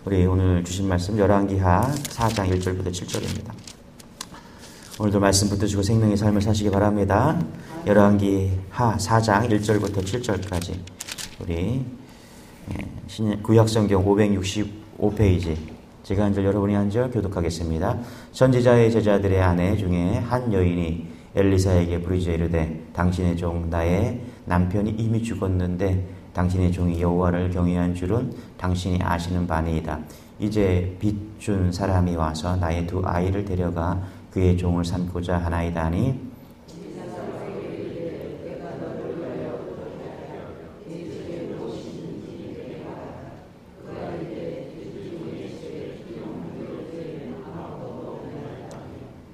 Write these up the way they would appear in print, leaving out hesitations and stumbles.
우리 오늘 주신 말씀 열왕기하 4장 1절부터 7절입니다. 오늘도 말씀 붙드시고 생명의 삶을 사시기 바랍니다. 열왕기하 4장 1절부터 7절까지 우리 구약성경 565페이지 제가 한 절 여러분이 한 절 교독하겠습니다. 선지자의 제자들의 아내 중에 한 여인이 엘리사에게 부르짖어 이르되 당신의 종 나의 남편이 이미 죽었는데 당신의 종이 여호와를 경외한 줄은 당신이 아시는 바니이다. 이제 빚 준 사람이 와서 나의 두 아이를 데려가 그의 종을 삼고자 하나이다 하니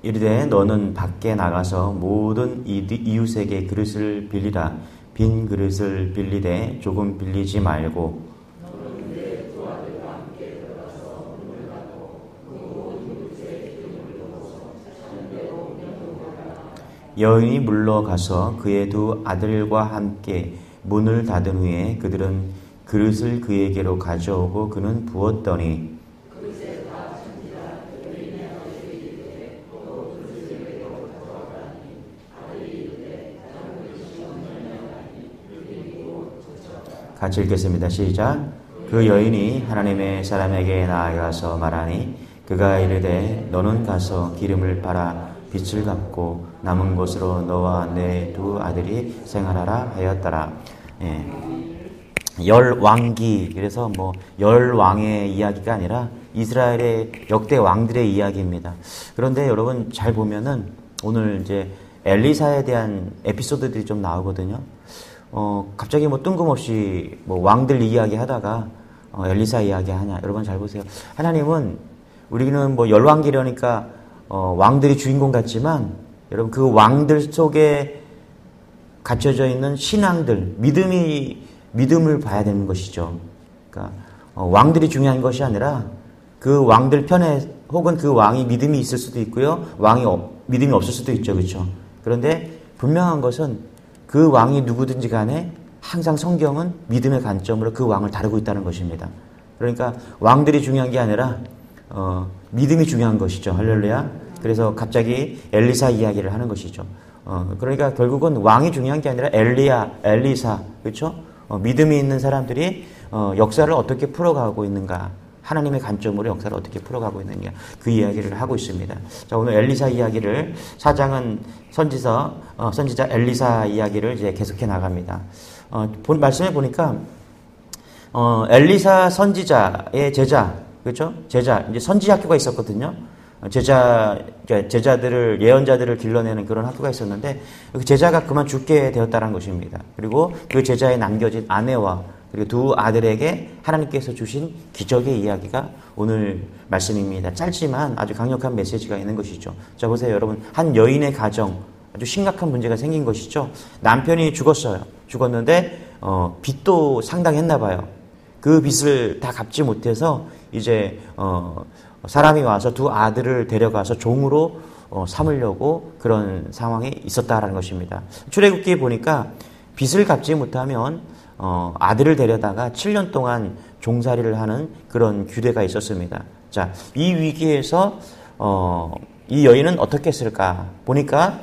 이르되 너는 밖에 나가서 모든 이웃에게 그릇을 빌리라. 빈 그릇을 빌리되 조금 빌리지 말고 여인이 물러가서 그의 두 아들과 함께 문을 닫은 후에 그들은 그릇을 그에게로 가져오고 그는 부었더니 같이 읽겠습니다. 시작. 그 여인이 하나님의 사람에게 나아가서 말하니 그가 이르되 너는 가서 기름을 팔아 빚을 갚고 남은 것으로 너와 내 두 아들이 생활하라 하였더라. 열왕기, 그래서 열왕의 이야기가 아니라 이스라엘의 역대 왕들의 이야기입니다. 그런데 여러분 잘 보면은 오늘 이제 엘리사에 대한 에피소드들이 좀 나오거든요. 갑자기 뜬금없이 왕들 이야기 하다가 엘리사 이야기 하냐. 여러분 잘 보세요. 하나님은 우리는 열왕기려니까 왕들이 주인공 같지만 여러분 그 왕들 속에 갇혀져 있는 신앙들, 믿음을 봐야 되는 것이죠. 그러니까 왕들이 중요한 것이 아니라 그 왕들 편에 혹은 그 왕이 믿음이 있을 수도 있고요. 왕이 믿음이 없을 수도 있죠. 그렇죠? 그런데 분명한 것은 그 왕이 누구든지 간에 항상 성경은 믿음의 관점으로 그 왕을 다루고 있다는 것입니다. 그러니까 왕들이 중요한 게 아니라 믿음이 중요한 것이죠. 할렐루야. 그래서 갑자기 엘리사 이야기를 하는 것이죠. 그러니까 결국은 왕이 중요한 게 아니라 엘리사, 그렇죠? 믿음이 있는 사람들이 역사를 어떻게 풀어가고 있는가, 하나님의 관점으로 역사를 어떻게 풀어가고 있느냐, 그 이야기를 하고 있습니다. 자, 오늘 엘리사 이야기를 4장은 선지자 엘리사 이야기를 이제 계속해 나갑니다. 말씀해 보니까 엘리사 선지자의 제자, 그렇죠? 제자, 이제 선지 학교가 있었거든요. 제자들을, 예언자들을 길러내는 그런 학교가 있었는데, 그 제자가 그만 죽게 되었다는 것입니다. 그리고 그 제자에 남겨진 아내와 그리고 두 아들에게 하나님께서 주신 기적의 이야기가 오늘 말씀입니다. 짧지만 아주 강력한 메시지가 있는 것이죠. 자, 보세요. 여러분. 한 여인의 가정, 아주 심각한 문제가 생긴 것이죠. 남편이 죽었어요. 죽었는데, 빚도 상당했나 봐요. 그 빚을 다 갚지 못해서 이제, 사람이 와서 두 아들을 데려가서 종으로 삼으려고 그런 상황이 있었다라는 것입니다. 출애굽기에 보니까 빚을 갚지 못하면 아들을 데려다가 7년 동안 종살이를 하는 그런 규례가 있었습니다. 자, 이 위기에서 이 여인은 어떻게 했을까 보니까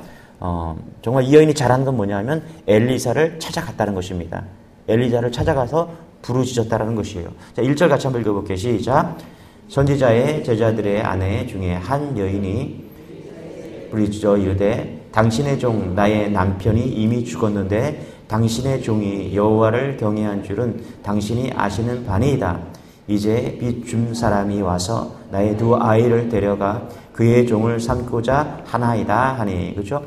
정말 이 여인이 잘한 건 뭐냐면 엘리사를 찾아갔다는 것입니다. 엘리사를 찾아가서 부르짖었다라는 것이에요. 자, 1절 같이 한번 읽어볼게요. 시작. 선지자의 제자들의 아내 중에 한 여인이 부르짖어 이르되 당신의 종 나의 남편이 이미 죽었는데 당신의 종이 여호와를 경외한 줄은 당신이 아시는 바니이다. 이제 빚 준 사람이 와서 나의 두 아이를 데려가 그의 종을 삼고자 하나이다 하니. 그렇죠?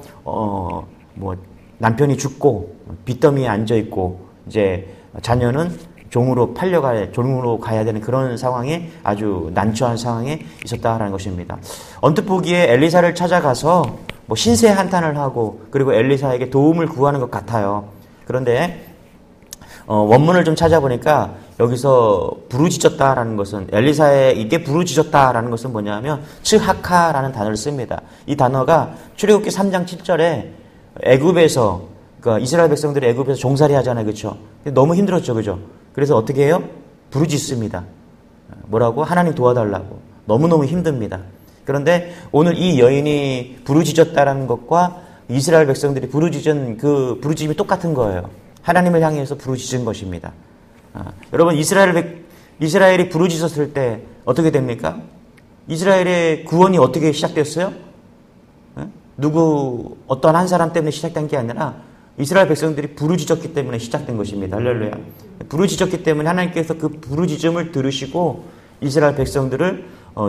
남편이 죽고 빚더미에 앉아 있고 이제 자녀는 종으로 가야 되는 그런 상황에 아주 난처한 상황에 있었다라는 것입니다. 언뜻 보기에 엘리사를 찾아가서 신세 한탄을 하고 그리고 엘리사에게 도움을 구하는 것 같아요. 그런데 원문을 좀 찾아보니까 여기서 부르짖었다라는 것은 엘리사에게 부르짖었다라는 것은 뭐냐면 츠하카라는 단어를 씁니다. 이 단어가 출애굽기 3장 7절에 애굽에서 그러니까 이스라엘 백성들이 애굽에서 종살이 하잖아요. 그렇죠? 너무 힘들었죠. 그죠? 그래서 어떻게 해요? 부르짖습니다. 뭐라고? 하나님 도와달라고. 너무너무 힘듭니다. 그런데 오늘 이 여인이 부르짖었다라는 것과 이스라엘 백성들이 부르짖은 그 부르짖음이 똑같은 거예요. 하나님을 향해서 부르짖은 것입니다. 여러분, 이스라엘이 부르짖었을 때 어떻게 됩니까? 이스라엘의 구원이 어떻게 시작됐어요? 어떤 한 사람 때문에 시작된 게 아니라 이스라엘 백성들이 부르짖었기 때문에 시작된 것입니다. 할렐루야. 부르짖었기 때문에 하나님께서 그 부르짖음을 들으시고 이스라엘 백성들을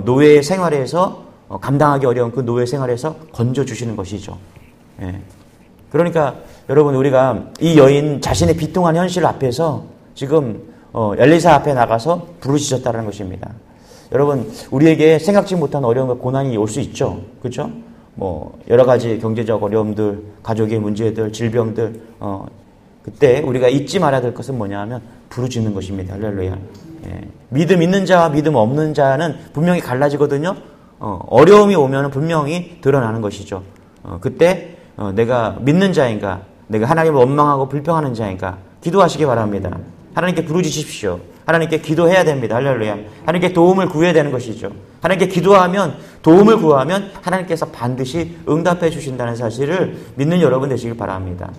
노예 생활에서 감당하기 어려운 그 노예 생활에서 건져주시는 것이죠. 예. 그러니까 여러분, 우리가 이 여인 자신의 비통한 현실 앞에서 지금 엘리사 앞에 나가서 부르짖었다는 것입니다. 여러분, 우리에게 생각지 못한 어려움과 고난이 올 수 있죠. 그렇죠? 뭐 여러 가지 경제적 어려움들, 가족의 문제들, 질병들, 그때 우리가 잊지 말아야 될 것은 뭐냐 하면 부르짖는 것입니다. 할렐루야. 예. 믿음 있는 자와 믿음 없는 자는 분명히 갈라지거든요. 어려움이 오면 분명히 드러나는 것이죠. 그때 내가 믿는 자인가, 내가 하나님을 원망하고 불평하는 자인가 기도하시기 바랍니다. 하나님께 부르짖으십시오. 하나님께 기도해야 됩니다. 할렐루야. 하나님께 도움을 구해야 되는 것이죠. 하나님께 기도하면, 도움을 구하면 하나님께서 반드시 응답해 주신다는 사실을 믿는 여러분 되시길 바랍니다.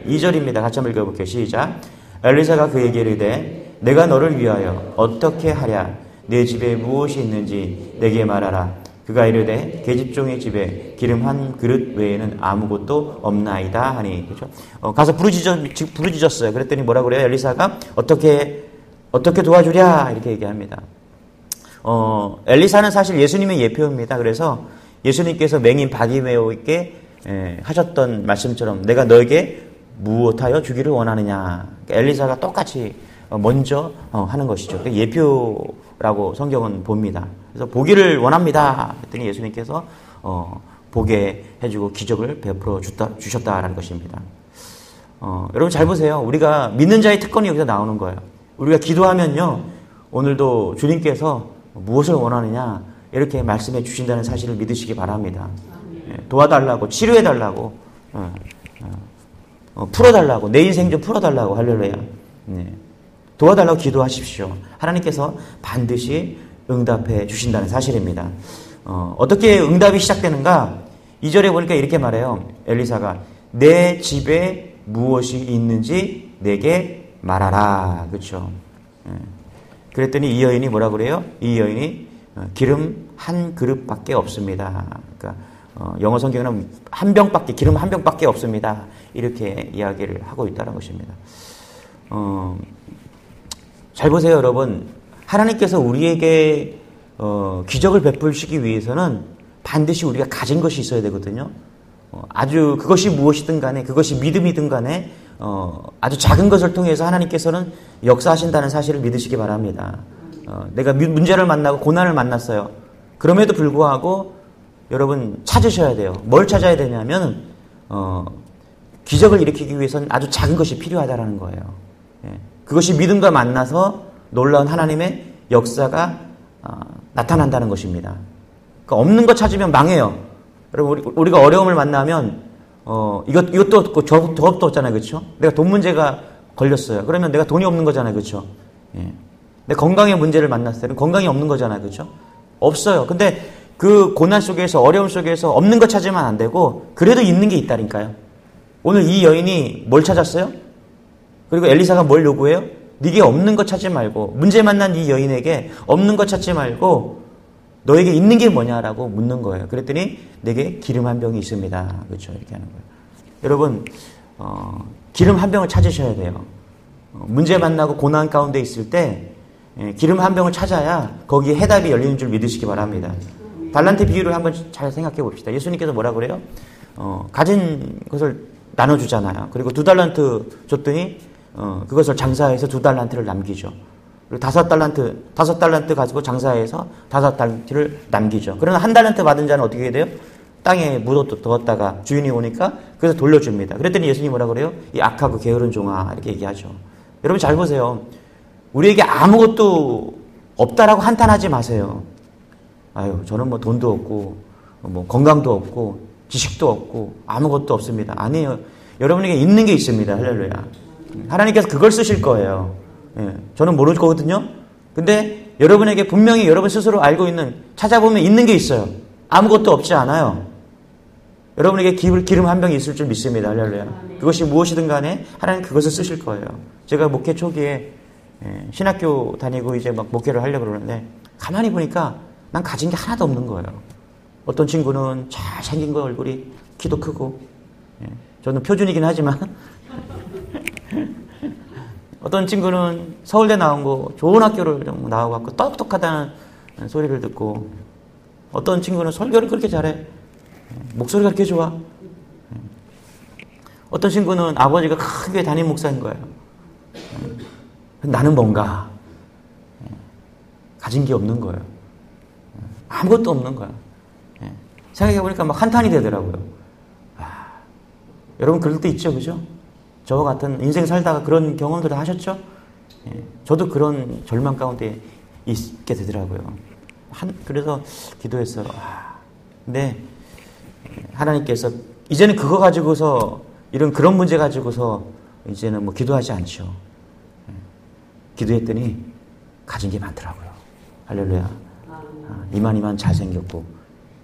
2절입니다. 같이 한번 읽어볼게요. 시작. 엘리사가 그에게 이르되 내가 너를 위하여 어떻게 하랴? 내 집에 무엇이 있는지 내게 말하라. 그가 이르되 계집종의 집에 기름 한 그릇 외에는 아무것도 없나이다 하니. 그렇죠? 가서 부르짖었어요. 그랬더니 뭐라 그래요? 엘리사가 어떻게 도와주랴? 이렇게 얘기합니다. 엘리사는 사실 예수님의 예표입니다. 그래서 예수님께서 맹인 바디메오에게 하셨던 말씀처럼 내가 너에게 무엇하여 주기를 원하느냐. 엘리사가 똑같이 먼저 하는 것이죠. 예표라고 성경은 봅니다. 그래서 보기를 원합니다. 그랬더니 예수님께서 보게 해주고 기적을 베풀어 주셨다라는 것입니다. 여러분 잘 보세요. 우리가 믿는 자의 특권이 여기서 나오는 거예요. 우리가 기도하면요, 오늘도 주님께서 무엇을 원하느냐 이렇게 말씀해 주신다는 사실을 믿으시기 바랍니다. 도와달라고, 치료해달라고, 풀어달라고, 내 인생 좀 풀어달라고. 할렐루야. 도와달라고 기도하십시오. 하나님께서 반드시 응답해 주신다는 사실입니다. 어떻게 응답이 시작되는가? 2절에 보니까 이렇게 말해요. 엘리사가 내 집에 무엇이 있는지 내게 말하라. 그렇죠? 그랬더니 이 여인이 뭐라 그래요? 이 여인이 기름 한 그릇밖에 없습니다. 그러니까 영어 성경에는 기름 한 병밖에 없습니다. 이렇게 이야기를 하고 있다는 것입니다. 잘 보세요, 여러분. 하나님께서 우리에게 기적을 베풀시기 위해서는 반드시 우리가 가진 것이 있어야 되거든요. 아주 그것이 무엇이든 간에, 그것이 믿음이든 간에 아주 작은 것을 통해서 하나님께서는 역사하신다는 사실을 믿으시기 바랍니다. 내가 문제를 만나고 고난을 만났어요. 그럼에도 불구하고 여러분 찾으셔야 돼요. 뭘 찾아야 되냐면 기적을 일으키기 위해서는 아주 작은 것이 필요하다는 거예요. 그것이 믿음과 만나서 놀라운 하나님의 역사가 나타난다는 것입니다. 그러니까 없는 것 찾으면 망해요. 여러분, 우리가 어려움을 만나면 이것도 없고 저것도 없잖아요. 그렇죠? 내가 돈 문제가 걸렸어요. 그러면 내가 돈이 없는 거잖아요. 그렇죠? 내 건강의 문제를 만났어요. 건강이 없는 거잖아요. 그렇죠? 없어요. 근데 그 고난 속에서, 어려움 속에서 없는 것 찾으면 안 되고 그래도 있는 게 있다니까요. 오늘 이 여인이 뭘 찾았어요? 그리고 엘리사가 뭘 요구해요? 네게 없는 것 찾지 말고, 문제 만난 이 여인에게 없는 것 찾지 말고 너에게 있는 게 뭐냐라고 묻는 거예요. 그랬더니 내게 기름 한 병이 있습니다. 그렇죠? 이렇게 하는 거예요. 여러분, 기름 한 병을 찾으셔야 돼요. 문제 만나고 고난 가운데 있을 때 기름 한 병을 찾아야 거기에 해답이 열리는 줄 믿으시기 바랍니다. 달란트 비유를 한번 잘 생각해 봅시다. 예수님께서 뭐라 그래요? 가진 것을 나눠주잖아요. 그리고 2달란트 줬더니 그것을 장사해서 2달란트를 남기죠. 그리고 5달란트 가지고 장사해서 5달란트를 남기죠. 그러나 1달란트 받은 자는 어떻게 해야 돼요? 땅에 묻어두었다가 주인이 오니까 그래서 돌려줍니다. 그랬더니 예수님이 뭐라 그래요? 이 악하고 게으른 종아, 이렇게 얘기하죠. 여러분 잘 보세요. 우리에게 아무것도 없다라고 한탄하지 마세요. 아유, 저는 뭐 돈도 없고 뭐 건강도 없고 지식도 없고 아무것도 없습니다. 아니에요. 여러분에게 있는 게 있습니다. 할렐루야. 하나님께서 그걸 쓰실 거예요. 저는 모르거든요. 근데 여러분에게 분명히 여러분 스스로 알고 있는, 찾아보면 있는 게 있어요. 아무것도 없지 않아요. 여러분에게 기름 한 병이 있을 줄 믿습니다. 할렐루야. 그것이 무엇이든 간에 하나님 그것을 쓰실 거예요. 제가 목회 초기에 신학교 다니고 이제 막 목회를 하려고 그러는데 가만히 보니까 난 가진 게 하나도 없는 거예요. 어떤 친구는 잘생긴 거 얼굴이 키도 크고, 저는 표준이긴 하지만 어떤 친구는 서울대 나온 거 좋은 학교를 나와갖고 똑똑하다는 소리를 듣고, 어떤 친구는 설교를 그렇게 잘해, 목소리가 그렇게 좋아. 어떤 친구는 아버지가 큰 교회 담임 목사인 거예요. 나는 뭔가 가진 게 없는 거예요. 아무것도 없는 거야. 생각해보니까 막 한탄이 되더라고요. 여러분 그럴 때 있죠, 그죠? 저와 같은 인생 살다가 그런 경험들을 하셨죠? 저도 그런 절망 가운데 있게 되더라고요. 그래서 기도했어요. 근데 하나님께서 이제는 그거 가지고서, 그런 문제 가지고서 이제는 뭐 기도하지 않죠. 기도했더니 가진 게 많더라고요. 할렐루야. 이만 잘생겼고,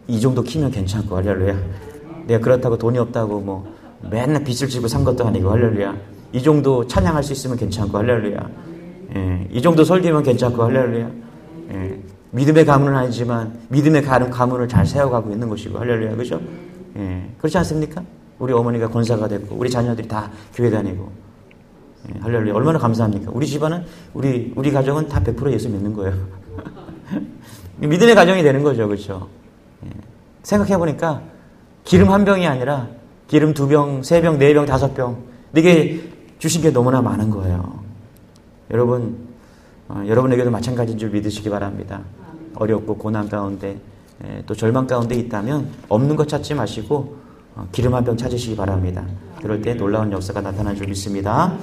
이 정도 키면 괜찮고, 할렐루야. 내가 그렇다고 돈이 없다고 뭐 맨날 빚을 지고 산 것도 아니고, 할렐루야. 이 정도 찬양할 수 있으면 괜찮고, 할렐루야. 이 정도 설교면 괜찮고, 할렐루야. 믿음의 가문은 아니지만 믿음의 가문을 잘 세워가고 있는 것이고, 할렐루야. 그죠? 그렇지 않습니까? 우리 어머니가 권사가 됐고, 우리 자녀들이 다 교회 다니고, 할렐루야. 얼마나 감사합니까? 우리 집안은, 우리 가정은 다 100% 예수 믿는 거예요. 믿음의 가정이 되는 거죠. 그렇죠? 생각해보니까 기름 한 병이 아니라 기름 2병, 3병, 4병, 5병, 이게 주신 게 너무나 많은 거예요. 여러분, 여러분에게도 마찬가지인 줄 믿으시기 바랍니다. 어렵고 고난 가운데, 또 절망 가운데 있다면 없는 것 찾지 마시고 기름 한 병 찾으시기 바랍니다. 그럴 때 놀라운 역사가 나타날 줄 믿습니다.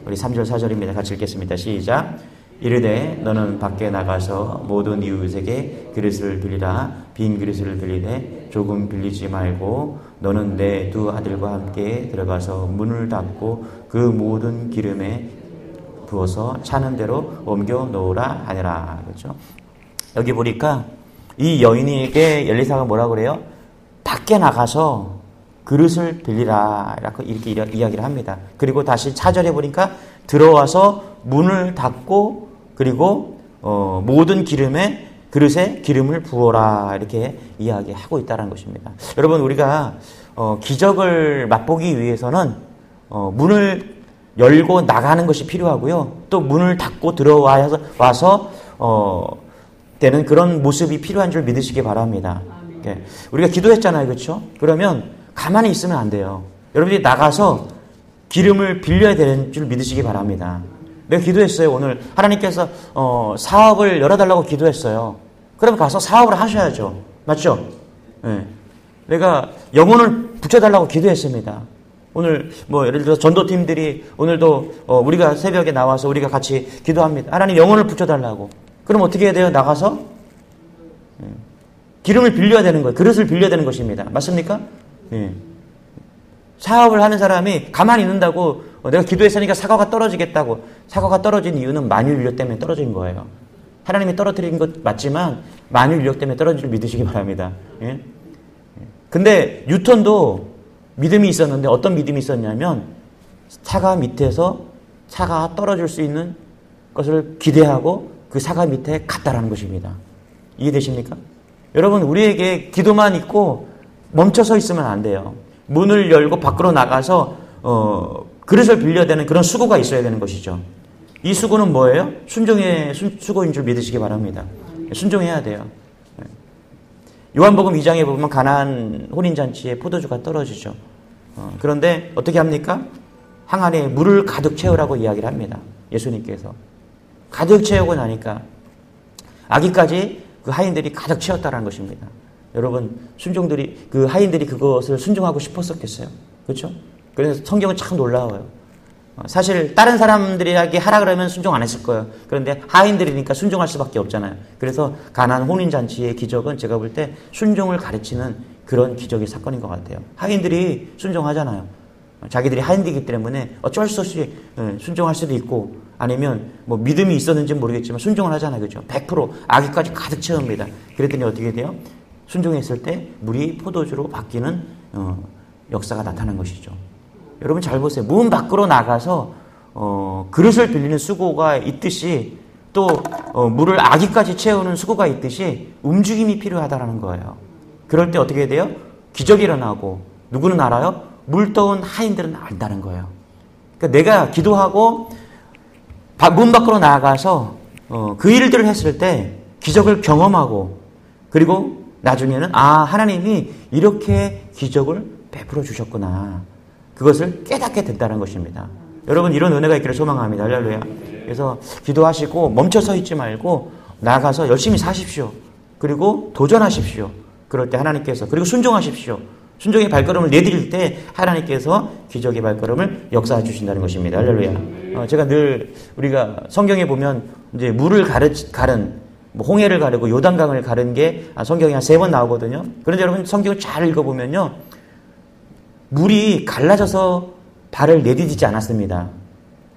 우리 3절 4절입니다. 같이 읽겠습니다. 시작. 이르되 너는 밖에 나가서 모든 이웃에게 그릇을 빌리라. 빈 그릇을 빌리되 조금 빌리지 말고 너는 내 2 아들과 함께 들어가서 문을 닫고 그 모든 기름에 부어서 차는 대로 옮겨 놓으라 하니라. 그렇죠? 여기 보니까 이 여인에게 엘리사가 뭐라고 그래요? 밖에 나가서 그릇을 빌리라 이렇게 이야기를 합니다. 그리고 다시 4절에 보니까 들어와서 문을 닫고 그리고 모든 그릇에 기름을 부어라 이렇게 이야기하고 있다는 것입니다. 여러분 우리가 기적을 맛보기 위해서는 문을 열고 나가는 것이 필요하고요. 또 문을 닫고 들어와서 되는 그런 모습이 필요한 줄 믿으시기 바랍니다. 우리가 기도했잖아요. 그렇죠? 그러면 가만히 있으면 안 돼요. 여러분들이 나가서 기름을 빌려야 되는 줄 믿으시기 바랍니다. 내가 기도했어요. 오늘 하나님께서 사업을 열어달라고 기도했어요. 그럼 가서 사업을 하셔야죠. 맞죠? 네. 내가 영혼을 붙여달라고 기도했습니다. 오늘 예를 들어서 전도팀들이 오늘도 우리가 새벽에 나와서 우리가 같이 기도합니다. 하나님 영혼을 붙여달라고. 그럼 어떻게 해야 돼요? 나가서 기름을 빌려야 되는 거예요. 그릇을 빌려야 되는 것입니다. 맞습니까? 사업을 하는 사람이 가만히 있는다고 내가 기도했으니까 사과가 떨어지겠다고. 사과가 떨어진 이유는 만유 인력 때문에 떨어진 거예요. 하나님이 떨어뜨린 것 맞지만 만유 인력 때문에 떨어질 줄 믿으시기 바랍니다. 근데 뉴턴도 믿음이 있었는데 어떤 믿음이 있었냐면 사과 밑에서 사과가 떨어질 수 있는 것을 기대하고 그 사과 밑에 갔다라는 것입니다. 이해되십니까? 여러분 우리에게 기도만 있고 멈춰서 있으면 안 돼요. 문을 열고 밖으로 나가서 그릇을 빌려야 되는 그런 수고가 있어야 되는 것이죠. 이 수고는 뭐예요? 순종의 수고인 줄 믿으시기 바랍니다. 순종해야 돼요. 요한복음 2장에 보면 가나안 혼인잔치에 포도주가 떨어지죠. 그런데 어떻게 합니까? 항아리에 물을 가득 채우라고 이야기를 합니다. 예수님께서. 가득 채우고 나니까 아기까지 그 하인들이 가득 채웠다는 것입니다. 여러분 그 하인들이 그것을 순종하고 싶었었겠어요. 그렇죠? 그래서 성경은 참 놀라워요. 사실 다른 사람들에게 하라 그러면 순종 안 했을 거예요. 그런데 하인들이니까 순종할 수밖에 없잖아요. 그래서 가나안 혼인잔치의 기적은 제가 볼 때 순종을 가르치는 그런 기적의 사건인 것 같아요. 하인들이 순종하잖아요. 자기들이 하인들이기 때문에 어쩔 수 없이 순종할 수도 있고 아니면 뭐 믿음이 있었는지 모르겠지만 순종을 하잖아요. 그죠? 100% 아기까지 가득 채웁니다. 그랬더니 어떻게 돼요? 순종했을 때 물이 포도주로 바뀌는 역사가 나타난 것이죠. 여러분 잘 보세요. 문 밖으로 나가서 그릇을 빌리는 수고가 있듯이 또 물을 아기까지 채우는 수고가 있듯이 움직임이 필요하다는 거예요. 그럴 때 어떻게 돼요? 기적이 일어나고 누구는 알아요? 물 떠온 하인들은 안다는 거예요. 그러니까 내가 기도하고 문 밖으로 나가서 그 일들을 했을 때 기적을 경험하고 그리고 나중에는 하나님이 이렇게 기적을 베풀어 주셨구나. 그것을 깨닫게 된다는 것입니다. 여러분 이런 은혜가 있기를 소망합니다. 할렐루야. 그래서 기도하시고 멈춰 서 있지 말고 나가서 열심히 사십시오. 그리고 도전하십시오. 그럴 때 하나님께서 그리고 순종하십시오. 순종의 발걸음을 내디딜 때 하나님께서 기적의 발걸음을 역사해 주신다는 것입니다. 할렐루야. 제가 늘 우리가 성경에 보면 이제 물을 가른 뭐 홍해를 가르고 요단강을 가른 게 성경에 한 3번 나오거든요. 그런데 여러분 성경을 잘 읽어보면요. 물이 갈라져서 발을 내디디지 않았습니다.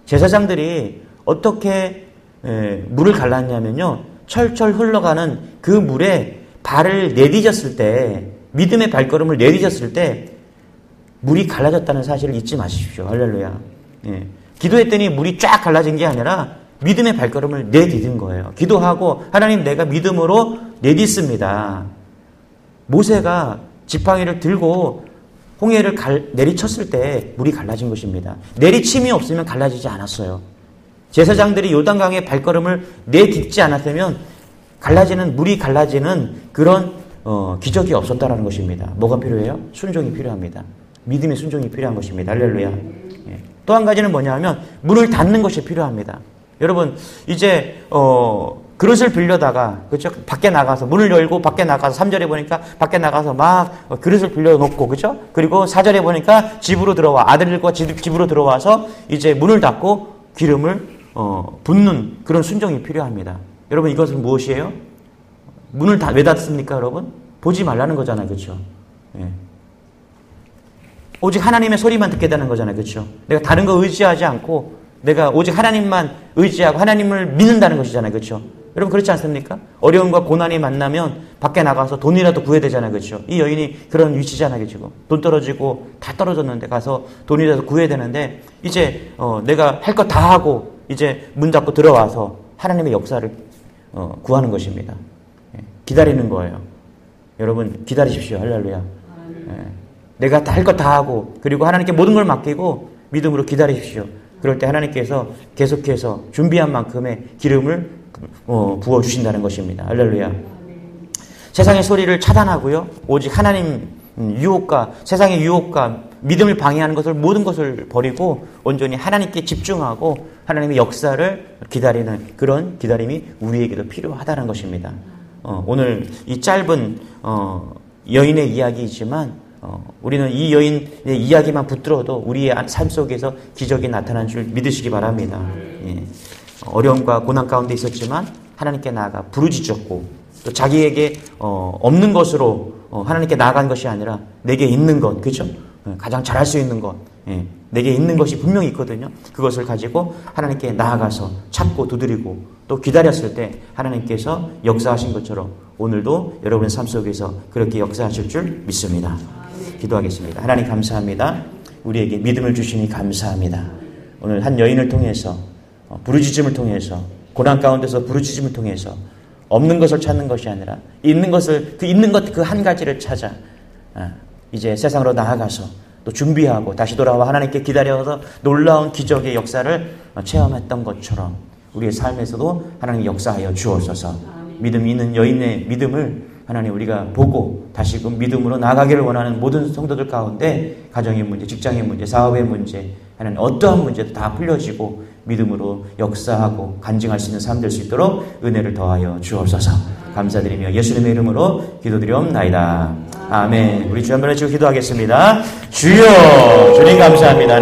제사장들이 어떻게 물을 갈랐냐면요. 철철 흘러가는 그 물에 발을 내디뎠을 때 믿음의 발걸음을 내디뎠을 때 물이 갈라졌다는 사실을 잊지 마십시오. 할렐루야. 예. 기도했더니 물이 쫙 갈라진 게 아니라 믿음의 발걸음을 내디딘 거예요. 기도하고 하나님 내가 믿음으로 내딛습니다. 모세가 지팡이를 들고 홍해를 내리쳤을 때 물이 갈라진 것입니다. 내리침이 없으면 갈라지지 않았어요. 제사장들이 요단강의 발걸음을 내딛지 않았다면 물이 갈라지는 그런 기적이 없었다라는 것입니다. 뭐가 필요해요? 순종이 필요합니다. 믿음의 순종이 필요한 것입니다. 할렐루야. 예. 또 한 가지는 뭐냐 하면 문을 닫는 것이 필요합니다. 여러분 이제 그릇을 빌려다가 그렇죠? 밖에 나가서 문을 열고 밖에 나가서 3절에 보니까 밖에 나가서 막 그릇을 빌려 놓고 그렇죠? 그리고 4절에 보니까 집으로 들어와 아들들과 집으로 들어와서 이제 문을 닫고 기름을 붓는 그런 순종이 필요합니다. 여러분 이것은 무엇이에요? 문을 왜 닫습니까, 여러분? 보지 말라는 거잖아요, 그렇죠? 예. 오직 하나님의 소리만 듣게 되는 거잖아요, 그렇죠? 내가 다른 거 의지하지 않고 내가 오직 하나님만 의지하고 하나님을 믿는다는 것이잖아요, 그렇죠? 여러분 그렇지 않습니까? 어려움과 고난이 만나면 밖에 나가서 돈이라도 구해야 되잖아요, 그렇죠? 이 여인이 그런 위치잖아요, 지금 돈 떨어지고 다 떨어졌는데 가서 돈이라도 구해야 되는데 이제 내가 할 거 다 하고 이제 문 닫고 들어와서 하나님의 역사를 구하는 것입니다. 기다리는 거예요. 여러분 기다리십시오. 할렐루야. 내가 다 할 거 다 하고 그리고 하나님께 모든 걸 맡기고 믿음으로 기다리십시오. 그럴 때 하나님께서 계속해서 준비한 만큼의 기름을 부어주신다는 것입니다. 할렐루야. 세상의 소리를 차단하고요. 오직 하나님 유혹과 세상의 유혹과 믿음을 방해하는 모든 것을 버리고 온전히 하나님께 집중하고 하나님의 역사를 기다리는 그런 기다림이 우리에게도 필요하다는 것입니다. 오늘 이 짧은 여인의 이야기이지만 우리는 이 여인의 이야기만 붙들어도 우리의 삶 속에서 기적이 나타난 줄 믿으시기 바랍니다. 예. 어려움과 고난 가운데 있었지만 하나님께 나아가 부르짖었고 또 자기에게 없는 것으로 하나님께 나아간 것이 아니라 내게 있는 것, 그렇죠? 가장 잘할 수 있는 것, 예. 내게 있는 것이 분명히 있거든요. 그것을 가지고 하나님께 나아가서 찾고 두드리고 또 기다렸을 때 하나님께서 역사하신 것처럼 오늘도 여러분의 삶 속에서 그렇게 역사하실 줄 믿습니다. 기도하겠습니다. 하나님 감사합니다. 우리에게 믿음을 주시니 감사합니다. 오늘 한 여인을 통해서 부르짖음을 통해서 고난 가운데서 부르짖음을 통해서 없는 것을 찾는 것이 아니라 있는 것을 있는 것 그 한 가지를 찾아 이제 세상으로 나아가서 또 준비하고 다시 돌아와 하나님께 기다려서 놀라운 기적의 역사를 체험했던 것처럼 우리의 삶에서도 하나님 역사하여 주옵소서. 믿음 있는 여인의 믿음을 하나님 우리가 보고 다시금 믿음으로 나아가기를 원하는 모든 성도들 가운데 가정의 문제, 직장의 문제, 사업의 문제 하나님 어떠한 문제도 다 풀려지고 믿음으로 역사하고 간증할 수 있는 삶 될 수 있도록 은혜를 더하여 주옵소서. 감사드리며 예수님의 이름으로 기도드리옵나이다. 아멘. 우리 주 한번 외치고 기도하겠습니다. 주여, 주님 감사합니다.